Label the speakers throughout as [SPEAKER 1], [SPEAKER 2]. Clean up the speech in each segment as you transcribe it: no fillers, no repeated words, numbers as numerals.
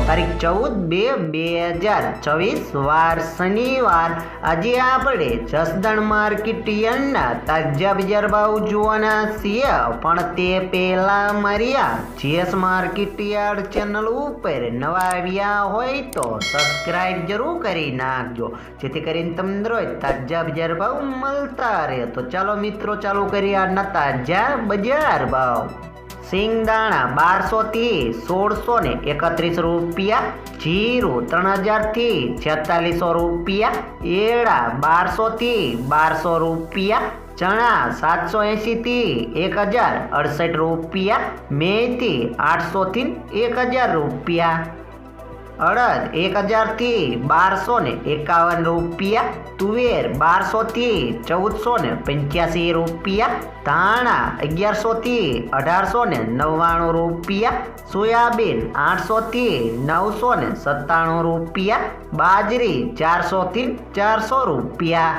[SPEAKER 1] તારીખ 14/2/2024 વાર શનિવાર। આજે આપણે જસદણ માર્કેટ યાર્ડના તાજા બજાર ભાવ જોવાના છીએ, પણ તે પહેલા મારી આ જીએસ માર્કેટ યાર્ડ ચેનલ ઉપર નવા આવ્યા હોય તો સબસ્ક્રાઇબ જરૂર કરી નાખજો, જેથી કરીને તમને રોજ તાજા બજાર ભાવ મળતા રહે। તો ચાલો મિત્રો, ચાલુ કરીએ આજના તાજા બજાર ભાવ। સિંગદાણા 1200 થી 1631 રૂપિયા, જીરું 3000 થી 4600 રૂપિયા, એડા 1200 થી 1200 રૂપિયા, ચણા 780 થી 1068 રૂપિયા, મેથી 800 થી 1000 રૂપિયા, અડદ 1000 થી 1251 રૂપિયા, તુવેર 1200 થી 1485 રૂપિયા, ધાણા 1100 થી 1899 રૂપિયા, સોયાબીન 800 થી 997 રૂપિયા, બાજરી 400 થી 400 રૂપિયા,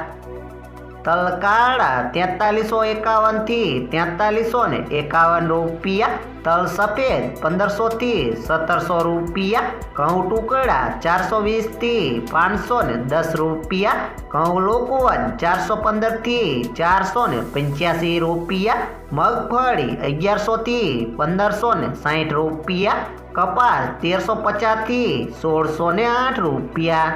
[SPEAKER 1] તલ કાળા 4351 થી 4351 રૂપિયા, તલ સફેદ 1500 થી 1700 રૂપિયા, ઘઉં ટુકડા 420 થી 510 રૂપિયા, ઘઉં લોકવન 415 થી 485 રૂપિયા, મગફળી 1100 થી 1560 રૂપિયા, કપાસ 1350 થી 1608 રૂપિયા।